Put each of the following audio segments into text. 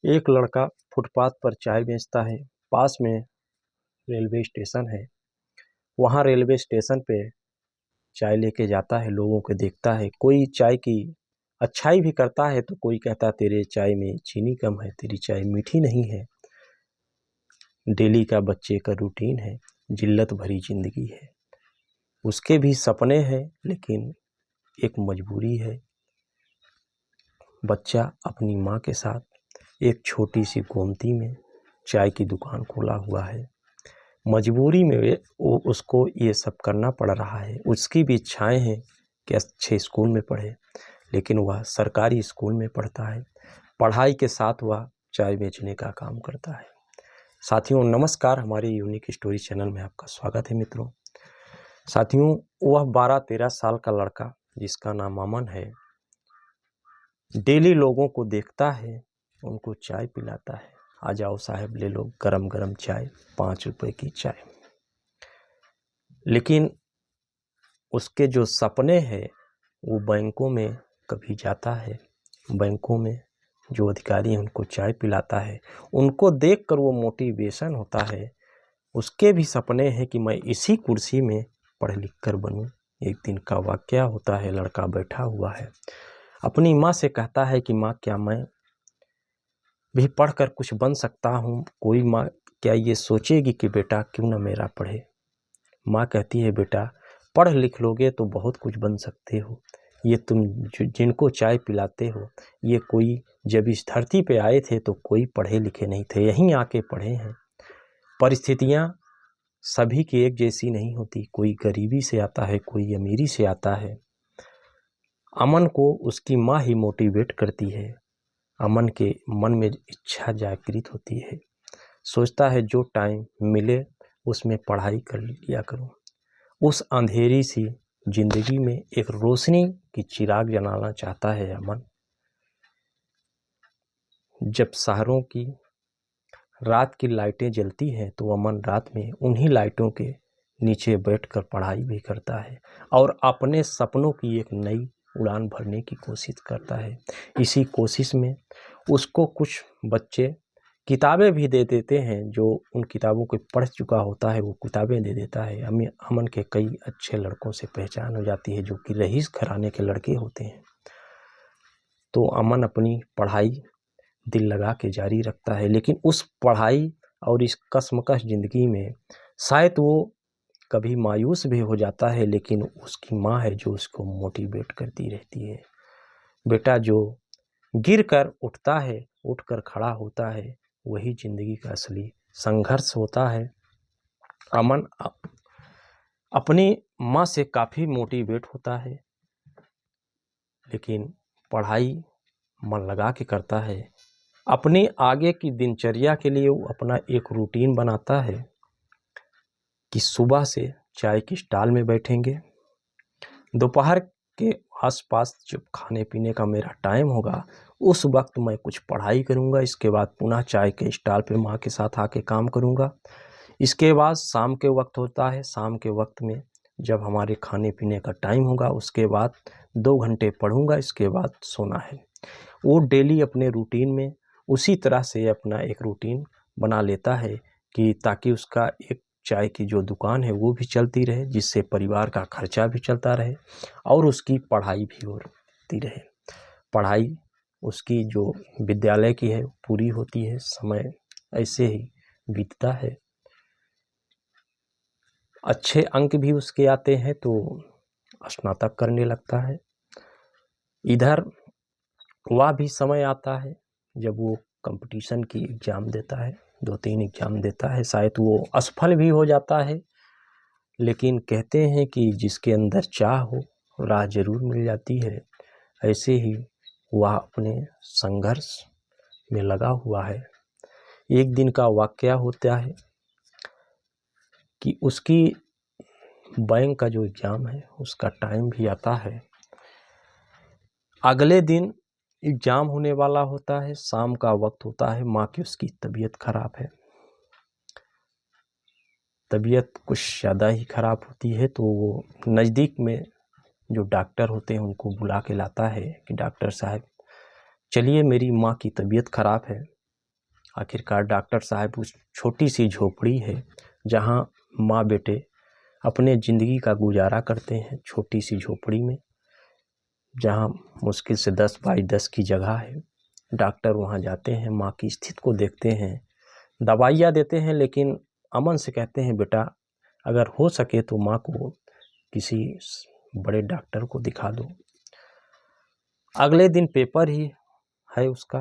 एक लड़का फुटपाथ पर चाय बेचता है। पास में रेलवे स्टेशन है। वहाँ रेलवे स्टेशन पे चाय लेके जाता है, लोगों को देखता है। कोई चाय की अच्छाई भी करता है तो कोई कहता है तेरे चाय में चीनी कम है, तेरी चाय मीठी नहीं है। डेली का बच्चे का रूटीन है, जिल्लत भरी जिंदगी है। उसके भी सपने हैं लेकिन एक मजबूरी है। बच्चा अपनी माँ के साथ एक छोटी सी गोमती में चाय की दुकान खोला हुआ है। मजबूरी में वो उसको ये सब करना पड़ रहा है। उसकी भी इच्छाएं हैं कि अच्छे स्कूल में पढ़े, लेकिन वह सरकारी स्कूल में पढ़ता है। पढ़ाई के साथ वह चाय बेचने का काम करता है। साथियों नमस्कार, हमारे यूनिक स्टोरी चैनल में आपका स्वागत है। मित्रों साथियों, वह 12-13 साल का लड़का जिसका नाम अमन है, डेली लोगों को देखता है, उनको चाय पिलाता है। आ जाओ साहब, ले लो गरम गरम चाय, 5 रुपए की चाय। लेकिन उसके जो सपने हैं वो बैंकों में कभी जाता है, बैंकों में जो अधिकारी हैं उनको चाय पिलाता है। उनको देखकर वो मोटिवेशन होता है। उसके भी सपने हैं कि मैं इसी कुर्सी में पढ़ लिख कर बनूं। एक दिन का वाकया होता है, लड़का बैठा हुआ है, अपनी माँ से कहता है कि माँ, क्या मैं भी पढ़कर कुछ बन सकता हूँ? कोई माँ क्या ये सोचेगी कि बेटा क्यों ना मेरा पढ़े? माँ कहती है, बेटा पढ़ लिख लोगे तो बहुत कुछ बन सकते हो। ये तुम जिनको चाय पिलाते हो, ये कोई जब इस धरती पे आए थे तो कोई पढ़े लिखे नहीं थे, यहीं आके पढ़े हैं। परिस्थितियाँ सभी की एक जैसी नहीं होती, कोई गरीबी से आता है, कोई अमीरी से आता है। अमन को उसकी माँ ही मोटिवेट करती है। अमन के मन में इच्छा जागृत होती है, सोचता है जो टाइम मिले उसमें पढ़ाई कर लिया करूं। उस अंधेरी सी जिंदगी में एक रोशनी की चिराग जलाना चाहता है अमन। जब शहरों की रात की लाइटें जलती हैं तो अमन रात में उन्हीं लाइटों के नीचे बैठकर पढ़ाई भी करता है और अपने सपनों की एक नई उड़ान भरने की कोशिश करता है। इसी कोशिश में उसको कुछ बच्चे किताबें भी दे देते हैं। जो उन किताबों को पढ़ चुका होता है वो किताबें दे देता है। अमन के कई अच्छे लड़कों से पहचान हो जाती है जो कि रईस घराने के लड़के होते हैं। तो अमन अपनी पढ़ाई दिल लगा के जारी रखता है, लेकिन उस पढ़ाई और इस कश्मकश जिंदगी में शायद वो कभी मायूस भी हो जाता है, लेकिन उसकी माँ है जो उसको मोटिवेट करती रहती है। बेटा, जो गिर कर उठता है, उठकर खड़ा होता है, वही जिंदगी का असली संघर्ष होता है। अमन अपनी माँ से काफ़ी मोटिवेट होता है, लेकिन पढ़ाई मन लगा के करता है। अपनी आगे की दिनचर्या के लिए वो अपना एक रूटीन बनाता है कि सुबह से चाय की स्टॉल में बैठेंगे, दोपहर के आसपास जब खाने पीने का मेरा टाइम होगा उस वक्त मैं कुछ पढ़ाई करूंगा, इसके बाद पुनः चाय के स्टॉल पे माँ के साथ आके काम करूंगा। इसके बाद शाम के वक्त होता है, शाम के वक्त में जब हमारे खाने पीने का टाइम होगा उसके बाद 2 घंटे पढ़ूंगा, इसके बाद सोना है। वो डेली अपने रूटीन में उसी तरह से अपना एक रूटीन बना लेता है कि ताकि उसका एक चाय की जो दुकान है वो भी चलती रहे, जिससे परिवार का खर्चा भी चलता रहे और उसकी पढ़ाई भी होती रहे। पढ़ाई उसकी जो विद्यालय की है पूरी होती है, समय ऐसे ही बीतता है। अच्छे अंक भी उसके आते हैं तो स्नातक करने लगता है। इधर वह भी समय आता है जब वो कंपटीशन की एग्ज़ाम देता है, 2-3 एग्ज़ाम देता है, शायद वो असफल भी हो जाता है। लेकिन कहते हैं कि जिसके अंदर चाह हो राह जरूर मिल जाती है। ऐसे ही वह अपने संघर्ष में लगा हुआ है। एक दिन का वाकया होता है कि उसकी बैंक का जो एग्ज़ाम है उसका टाइम भी आता है। अगले दिन एग्ज़ाम होने वाला होता है, शाम का वक्त होता है, माँ की उसकी तबीयत खराब है। तबीयत कुछ ज़्यादा ही खराब होती है तो वो नज़दीक में जो डॉक्टर होते हैं उनको बुला के लाता है कि डॉक्टर साहब चलिए, मेरी माँ की तबीयत खराब है, आखिरकार डॉक्टर साहब उस छोटी सी झोपड़ी है जहाँ माँ बेटे अपने ज़िंदगी का गुजारा करते हैं, छोटी सी झोपड़ी में, जहाँ मुश्किल से 10 बाई 10 की जगह है। डॉक्टर वहाँ जाते हैं, माँ की स्थिति को देखते हैं, दवाइयाँ देते हैं, लेकिन अमन से कहते हैं बेटा अगर हो सके तो माँ को किसी बड़े डॉक्टर को दिखा दो। अगले दिन पेपर ही है उसका।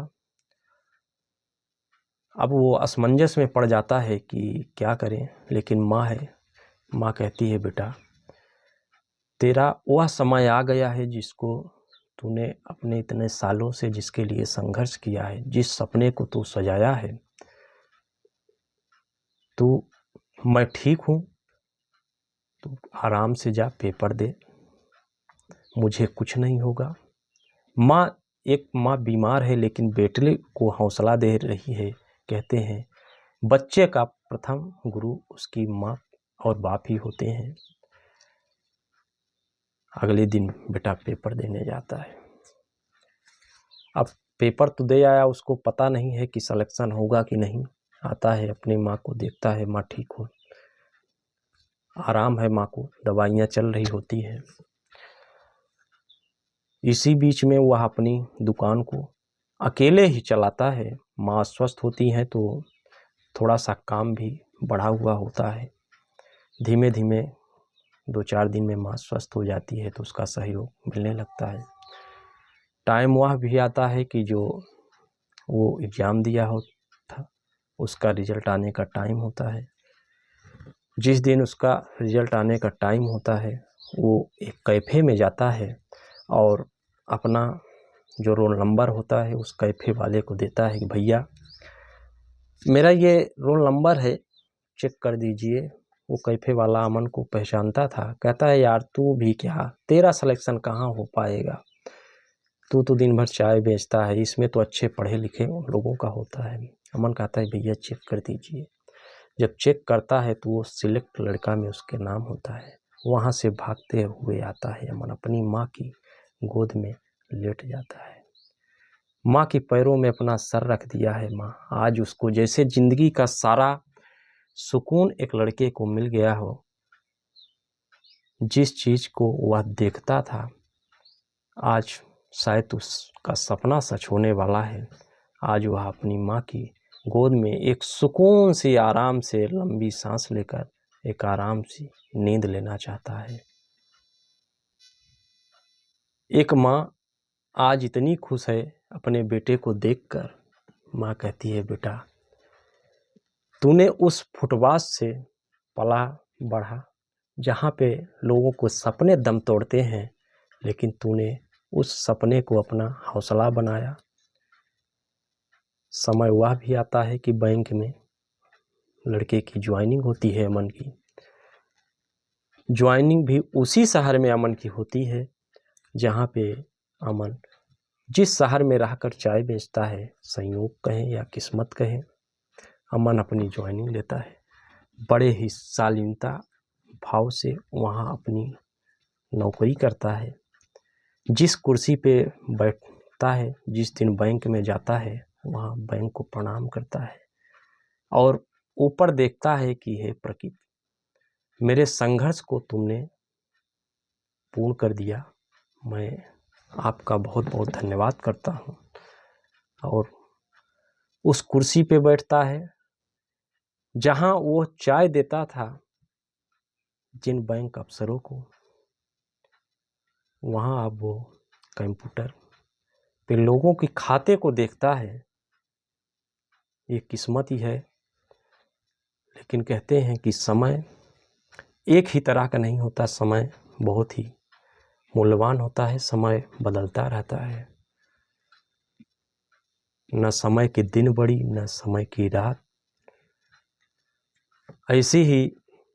अब वो असमंजस में पड़ जाता है कि क्या करें, लेकिन माँ है, माँ कहती है बेटा तेरा वह समय आ गया है जिसको तूने अपने इतने सालों से जिसके लिए संघर्ष किया है, जिस सपने को तू सजाया है, मैं ठीक हूँ, तू आराम से जा पेपर दे, मुझे कुछ नहीं होगा। माँ बीमार है लेकिन बेटे को हौसला दे रही है। कहते हैं बच्चे का प्रथम गुरु उसकी माँ और बाप ही होते हैं। अगले दिन बेटा पेपर देने जाता है। अब पेपर तो दे आया, उसको पता नहीं है कि सिलेक्शन होगा कि नहीं। आता है, अपनी माँ को देखता है, माँ ठीक हो, आराम है, माँ को दवाइयाँ चल रही होती हैं। इसी बीच में वह अपनी दुकान को अकेले ही चलाता है। माँ स्वस्थ होती हैं तो थोड़ा सा काम भी बढ़ा हुआ होता है। धीमे धीमे 2-4 दिन में माँ स्वस्थ हो जाती है तो उसका सहयोग मिलने लगता है। टाइम वह भी आता है कि जो वो एग्ज़ाम दिया हो था उसका रिजल्ट आने का टाइम होता है। जिस दिन उसका रिजल्ट आने का टाइम होता है वो एक कैफ़े में जाता है और अपना जो रोल नंबर होता है उस कैफ़े वाले को देता है कि भैया मेरा ये रोल नंबर है, चेक कर दीजिए। वो कैफ़े वाला अमन को पहचानता था। कहता है यार तू भी क्या, तेरा सिलेक्शन कहाँ हो पाएगा, तू तो दिन भर चाय बेचता है, इसमें तो अच्छे पढ़े लिखे लोगों का होता है। अमन कहता है भैया चेक कर दीजिए। जब चेक करता है तो वो सिलेक्ट लड़का में उसके नाम होता है। वहाँ से भागते हुए आता है अमन, अपनी माँ की गोद में लेट जाता है। माँ के पैरों में अपना सर रख दिया है। माँ आज उसको जैसे ज़िंदगी का सारा सुकून एक लड़के को मिल गया हो। जिस चीज़ को वह देखता था आज शायद उसका सपना सच होने वाला है। आज वह अपनी माँ की गोद में एक सुकून से आराम से लंबी सांस लेकर एक आराम सी नींद लेना चाहता है। एक माँ आज इतनी खुश है अपने बेटे को देखकर। माँ कहती है बेटा तूने उस फुटपाथ से पला बढ़ा जहाँ पे लोगों को सपने दम तोड़ते हैं, लेकिन तूने उस सपने को अपना हौसला बनाया। समय वह भी आता है कि बैंक में लड़के की ज्वाइनिंग होती है। अमन की ज्वाइनिंग भी उसी शहर में अमन की होती है जहाँ पे अमन जिस शहर में रहकर चाय बेचता है, संयोग कहें या किस्मत कहें, अमन अपनी ज्वाइनिंग लेता है। बड़े ही शालीनता भाव से वहाँ अपनी नौकरी करता है। जिस कुर्सी पे बैठता है, जिस दिन बैंक में जाता है, वहाँ बैंक को प्रणाम करता है और ऊपर देखता है कि हे प्रकृति, मेरे संघर्ष को तुमने पूर्ण कर दिया, मैं आपका बहुत बहुत धन्यवाद करता हूँ। और उस कुर्सी पे बैठता है जहाँ वो चाय देता था जिन बैंक अफसरों को, वहाँ अब वो कंप्यूटर पे लोगों के खाते को देखता है। ये किस्मत ही है। लेकिन कहते हैं कि समय एक ही तरह का नहीं होता, समय बहुत ही मूल्यवान होता है, समय बदलता रहता है। न समय के दिन बड़ी न समय की रात। ऐसी ही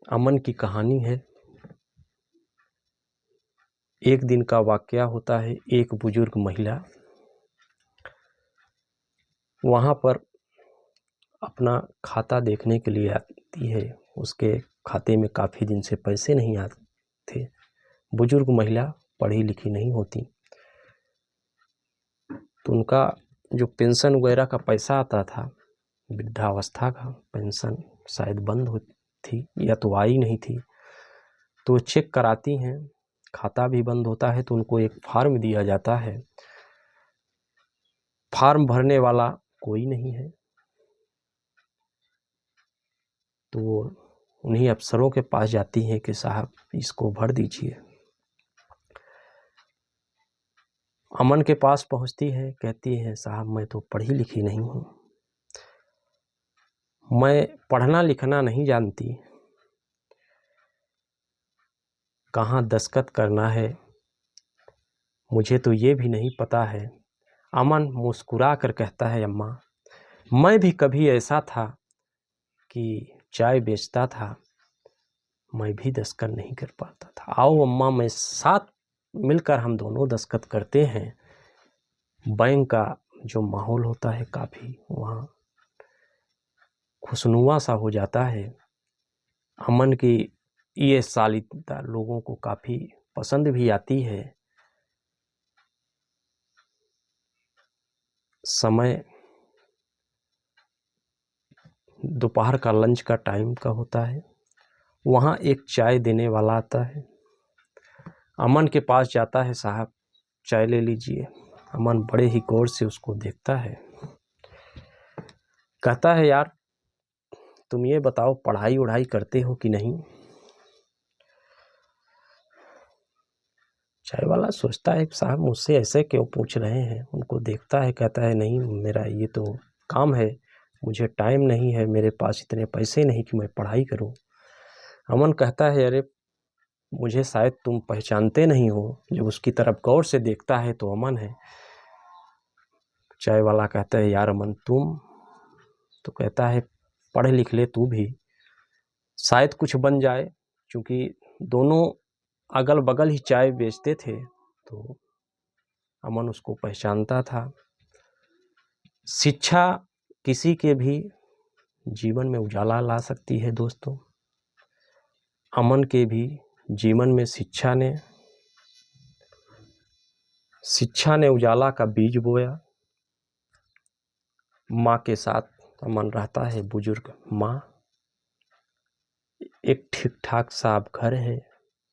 अमन की कहानी है। एक दिन का वाकया होता है। एक बुजुर्ग महिला वहाँ पर अपना खाता देखने के लिए आती है। उसके खाते में काफ़ी दिन से पैसे नहीं आते थे। बुजुर्ग महिला पढ़ी लिखी नहीं होती, तो उनका जो पेंशन वगैरह का पैसा आता था वृद्धावस्था का पेंशन शायद बंद हुई थी या तो आई नहीं थी, तो चेक कराती हैं, खाता भी बंद होता है तो उनको एक फॉर्म दिया जाता है। फॉर्म भरने वाला कोई नहीं है, तो उन्हीं अफसरों के पास जाती हैं कि साहब इसको भर दीजिए। अमन के पास पहुंचती है, कहती है साहब मैं तो पढ़ी लिखी नहीं हूँ, मैं पढ़ना लिखना नहीं जानती, कहाँ दस्तखत करना है मुझे तो ये भी नहीं पता है। अमन मुस्कुरा कर कहता है अम्मा मैं भी कभी ऐसा था कि चाय बेचता था, मैं भी दस्तखत नहीं कर पाता था। आओ अम्मा मैं साथ मिलकर हम दोनों दस्तखत करते हैं। बैंक का जो माहौल होता है काफ़ी वहाँ खुशनुमा सा हो जाता है। अमन की ये शालीनता लोगों को काफ़ी पसंद भी आती है। समय दोपहर का लंच का टाइम का होता है, वहाँ एक चाय देने वाला आता है। अमन के पास जाता है, साहब चाय ले लीजिए। अमन बड़े ही गौर से उसको देखता है, कहता है यार तुम ये बताओ पढ़ाई वढ़ाई करते हो कि नहीं। चाय वाला सोचता है साहब मुझसे ऐसे क्यों पूछ रहे हैं, उनको देखता है, कहता है नहीं मेरा ये तो काम है, मुझे टाइम नहीं है, मेरे पास इतने पैसे नहीं कि मैं पढ़ाई करूं। अमन कहता है अरे मुझे शायद तुम पहचानते नहीं हो। जब उसकी तरफ गौर से देखता है तो अमन है। चाय वाला कहता है यार अमन तुम, तो कहता है पढ़ लिख ले तू भी, शायद कुछ बन जाए। क्योंकि दोनों अगल बगल ही चाय बेचते थे तो अमन उसको पहचानता था। शिक्षा किसी के भी जीवन में उजाला ला सकती है दोस्तों। अमन के भी जीवन में शिक्षा ने उजाला का बीज बोया। माँ के साथ अमन रहता है, बुजुर्ग माँ। एक ठीक ठाक सा घर है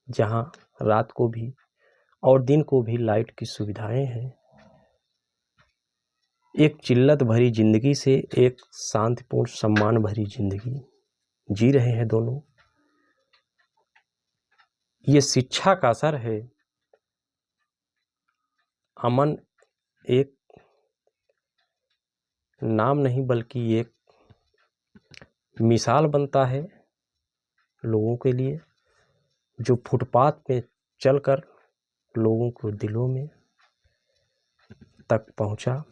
जहाँ रात को भी और दिन को भी लाइट की सुविधाएं हैं। एक चिल्लत भरी जिंदगी से एक शांतिपूर्ण सम्मान भरी जिंदगी जी रहे हैं दोनों। ये शिक्षा का असर है। अमन एक नाम नहीं बल्कि एक मिसाल बनता है लोगों के लिए, जो फुटपाथ पे चलकर लोगों को दिलों में तक पहुंचा।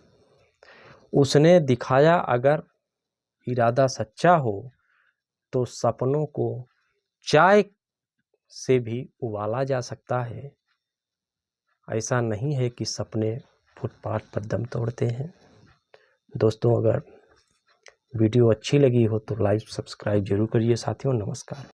उसने दिखाया अगर इरादा सच्चा हो तो सपनों को चाय से भी उबाला जा सकता है। ऐसा नहीं है कि सपने फुटपाथ पर दम तोड़ते हैं। दोस्तों अगर वीडियो अच्छी लगी हो तो लाइक सब्सक्राइब जरूर करिए। साथियों नमस्कार।